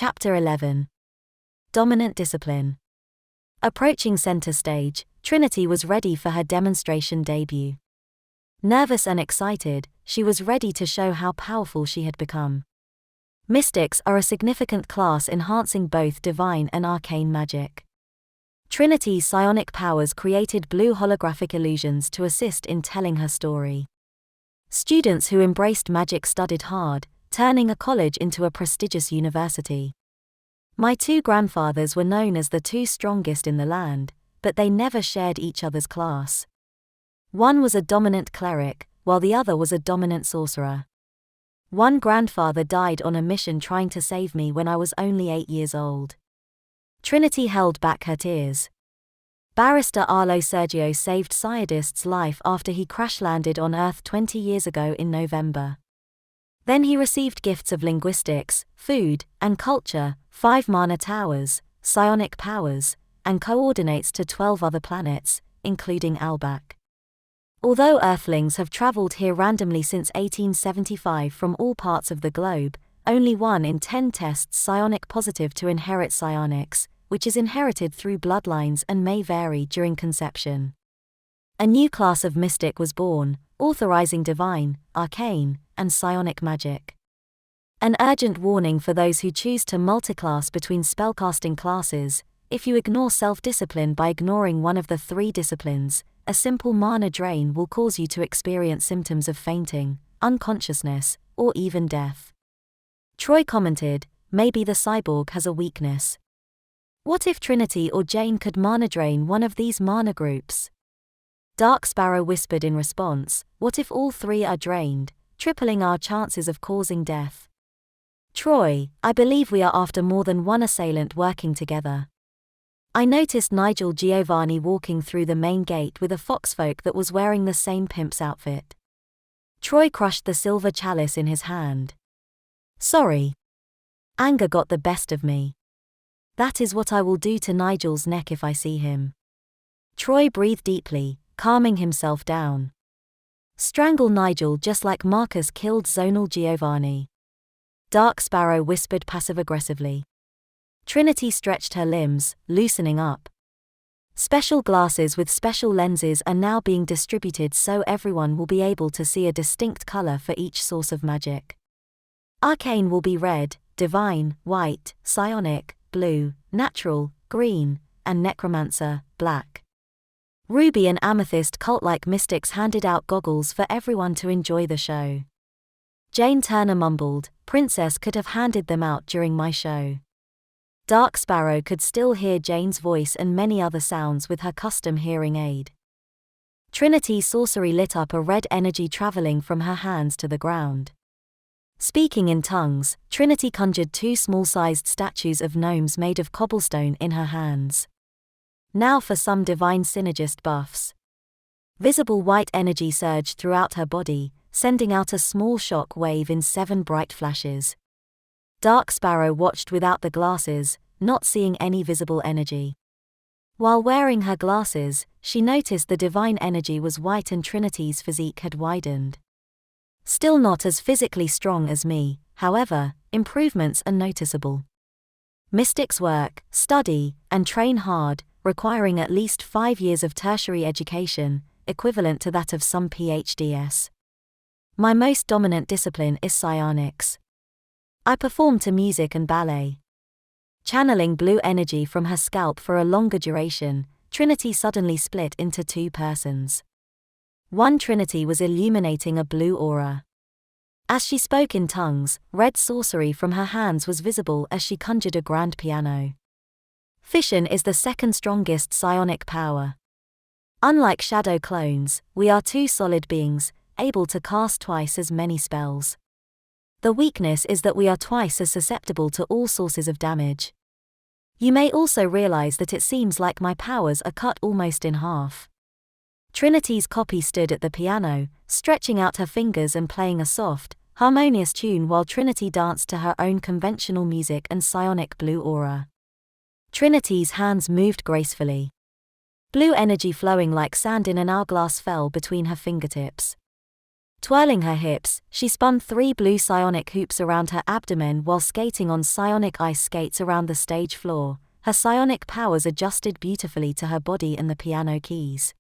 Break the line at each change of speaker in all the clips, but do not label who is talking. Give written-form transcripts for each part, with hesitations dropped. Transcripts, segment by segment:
Chapter 11. Dominant Discipline. Approaching center stage, Trinity was ready for her demonstration debut. Nervous and excited, she was ready to show how powerful she had become. Mystics are a significant class enhancing both divine and arcane magic. Trinity's psionic powers created blue holographic illusions to assist in telling her story. Students who embraced magic studied hard, turning a college into a prestigious university. My two grandfathers were known as the two strongest in the land, but they never shared each other's class. One was a dominant cleric, while the other was a dominant sorcerer. One grandfather died on a mission trying to save me when I was only 8 years old. Trinity held back her tears. Barrister Arlo Sergio saved Scientist's life after he crash-landed on Earth 20 years ago in November. Then he received gifts of linguistics, food, and culture, 5 mana towers, psionic powers, and coordinates to 12 other planets, including Albak. Although Earthlings have traveled here randomly since 1875 from all parts of the globe, only 1 in 10 tests psionic positive to inherit psionics, which is inherited through bloodlines and may vary during conception. A new class of mystic was born, authorizing divine, arcane, and psionic magic. An urgent warning for those who choose to multiclass between spellcasting classes: if you ignore self-discipline by ignoring one of the 3 disciplines, a simple mana drain will cause you to experience symptoms of fainting, unconsciousness, or even death. Troy commented, "Maybe the cyborg has a weakness. What if Trinity or Jane could mana drain one of these mana groups?" Dark Sparrow whispered in response, "What if all 3 are drained, tripling our chances of causing death?" Troy, I believe we are after more than one assailant working together. I noticed Nigel Giovanni walking through the main gate with a foxfolk that was wearing the same pimp's outfit. Troy crushed the silver chalice in his hand. Sorry. Anger got the best of me. That is what I will do to Nigel's neck if I see him. Troy breathed deeply, calming himself down. Strangle Nigel just like Marcus killed Zonal Giovanni. Dark Sparrow whispered passive-aggressively. Trinity stretched her limbs, loosening up. Special glasses with special lenses are now being distributed so everyone will be able to see a distinct color for each source of magic. Arcane will be red, divine, white, psionic, blue, natural, green, and necromancer, black. Ruby and Amethyst cult-like mystics handed out goggles for everyone to enjoy the show. Jane Turner mumbled, "Princess could have handed them out during my show." Dark Sparrow could still hear Jane's voice and many other sounds with her custom hearing aid. Trinity's sorcery lit up a red energy traveling from her hands to the ground. Speaking in tongues, Trinity conjured 2 small-sized statues of gnomes made of cobblestone in her hands. Now for some divine synergist buffs. Visible white energy surged throughout her body, sending out a small shock wave in 7 bright flashes. Dark Sparrow watched without the glasses, not seeing any visible energy. While wearing her glasses, she noticed the divine energy was white and Trinity's physique had widened. Still not as physically strong as me, however, improvements are noticeable. Mystics work, study, and train hard, requiring at least 5 years of tertiary education, equivalent to that of some PhDs. My most dominant discipline is psionics. I perform to music and ballet. Channeling blue energy from her scalp for a longer duration, Trinity suddenly split into 2 persons. One Trinity was illuminating a blue aura. As she spoke in tongues, red sorcery from her hands was visible as she conjured a grand piano. Fission is the 2nd strongest psionic power. Unlike shadow clones, we are 2 solid beings, able to cast twice as many spells. The weakness is that we are twice as susceptible to all sources of damage. You may also realize that it seems like my powers are cut almost in half. Trinity's copy stood at the piano, stretching out her fingers and playing a soft, harmonious tune while Trinity danced to her own conventional music and psionic blue aura. Trinity's hands moved gracefully. Blue energy flowing like sand in an hourglass fell between her fingertips. Twirling her hips, she spun 3 blue psionic hoops around her abdomen while skating on psionic ice skates around the stage floor, her psionic powers adjusted beautifully to her body and the piano keys.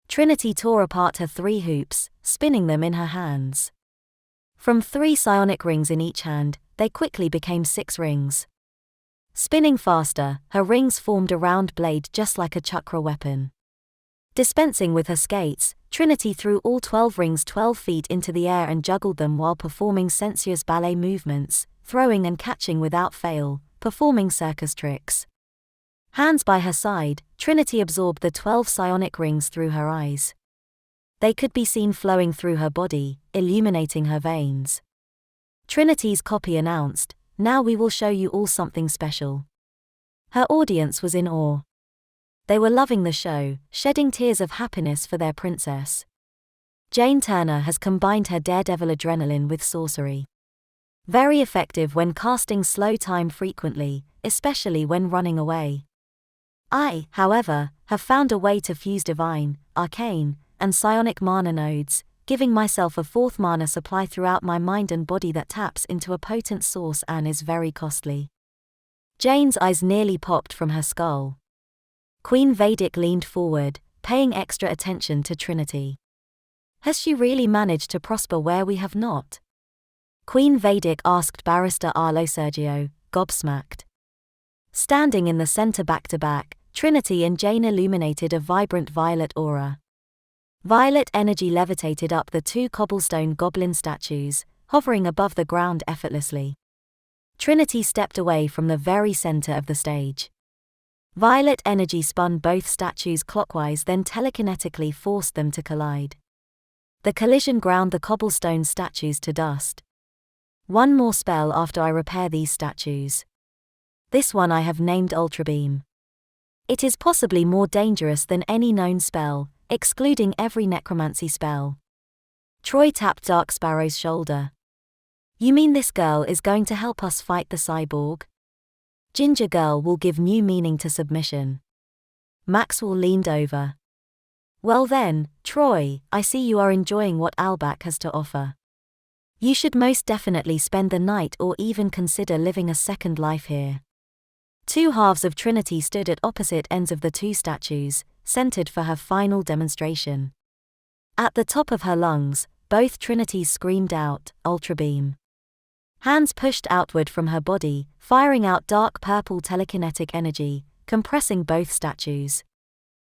Trinity tore apart her 3 hoops, spinning them in her hands. From 3 psionic rings in each hand, they quickly became 6 rings. Spinning faster, her rings formed a round blade just like a chakra weapon. Dispensing with her skates, Trinity threw all 12 rings 12 feet into the air and juggled them while performing sensuous ballet movements, throwing and catching without fail, performing circus tricks. Hands by her side, Trinity absorbed the 12 psionic rings through her eyes. They could be seen flowing through her body, illuminating her veins. Trinity's copy announced, "Now we will show you all something special." Her audience was in awe. They were loving the show, shedding tears of happiness for their princess. Jane Turner has combined her daredevil adrenaline with sorcery. Very effective when casting slow time frequently, especially when running away. I, however, have found a way to fuse divine, arcane, and psionic mana nodes, giving myself a 4th mana supply throughout my mind and body that taps into a potent source and is very costly. Jane's eyes nearly popped from her skull. Queen Vedic leaned forward, paying extra attention to Trinity. Has she really managed to prosper where we have not? Queen Vedic asked Barrister Arlo Sergio, gobsmacked. Standing in the center back-to-back, Trinity and Jane illuminated a vibrant violet aura. Violet energy levitated up the 2 cobblestone goblin statues, hovering above the ground effortlessly. Trinity stepped away from the very center of the stage. Violet energy spun both statues clockwise, then telekinetically forced them to collide. The collision ground the cobblestone statues to dust. One more spell after I repair these statues. This one I have named Ultra Beam. It is possibly more dangerous than any known spell, excluding every necromancy spell. Troy tapped Dark Sparrow's shoulder. You mean this girl is going to help us fight the cyborg? Ginger Girl will give new meaning to submission. Maxwell leaned over. Well then, Troy, I see you are enjoying what Albac has to offer. You should most definitely spend the night or even consider living a second life here. 2 halves of Trinity stood at opposite ends of the 2 statues, centered for her final demonstration. At the top of her lungs, both Trinities screamed out, Ultra Beam. Hands pushed outward from her body, firing out dark purple telekinetic energy, compressing both statues.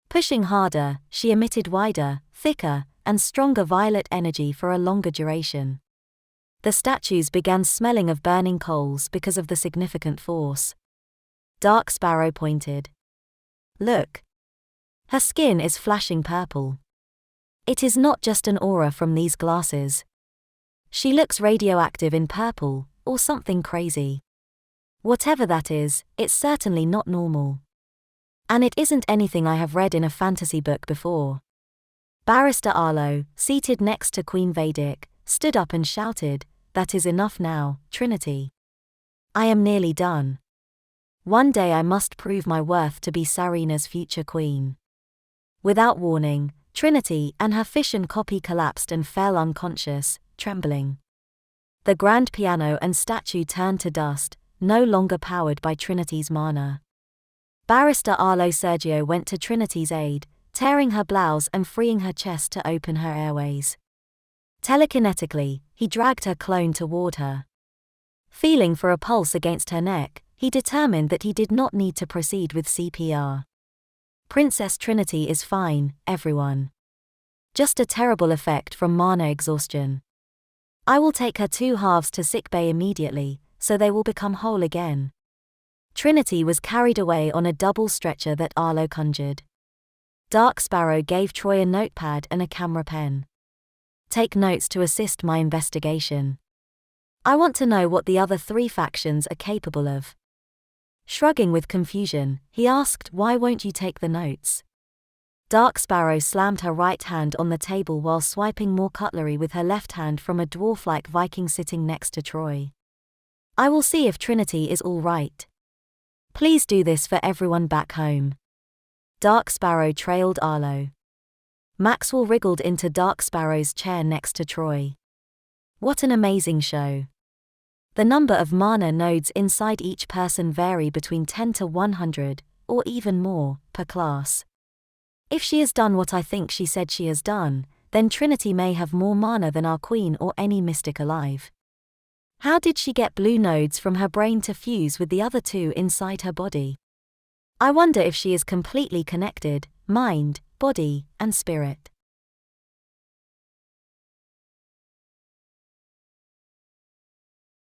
Pushing harder, she emitted wider, thicker, and stronger violet energy for a longer duration. The statues began smelling of burning coals because of the significant force. Dark Sparrow pointed. Look. Her skin is flashing purple. It is not just an aura from these glasses. She looks radioactive in purple, or something crazy. Whatever that is, it's certainly not normal. And it isn't anything I have read in a fantasy book before. Barrister Arlo, seated next to Queen Vedic, stood up and shouted, That is enough now, Trinity. I am nearly done. One day I must prove my worth to be Sarina's future queen. Without warning, Trinity and her fission copy collapsed and fell unconscious, trembling. The grand piano and statue turned to dust, no longer powered by Trinity's mana. Barrister Arlo Sergio went to Trinity's aid, tearing her blouse and freeing her chest to open her airways. Telekinetically, he dragged her clone toward her. Feeling for a pulse against her neck, he determined that he did not need to proceed with CPR. Princess Trinity is fine, everyone. Just a terrible effect from mana exhaustion. I will take her 2 halves to sickbay immediately, so they will become whole again. Trinity was carried away on a double stretcher that Arlo conjured. Dark Sparrow gave Troy a notepad and a camera pen. Take notes to assist my investigation. I want to know what the other 3 factions are capable of. Shrugging with confusion, he asked, Why won't you take the notes? Dark Sparrow slammed her right hand on the table while swiping more cutlery with her left hand from a dwarf-like Viking sitting next to Troy. I will see if Trinity is all right. Please do this for everyone back home. Dark Sparrow trailed Arlo. Maxwell wriggled into Dark Sparrow's chair next to Troy. What an amazing show. The number of mana nodes inside each person vary between 10 to 100, or even more, per class. If she has done what I think she said she has done, then Trinity may have more mana than our queen or any mystic alive. How did she get blue nodes from her brain to fuse with the other two inside her body? I wonder if she is completely connected, mind, body, and spirit.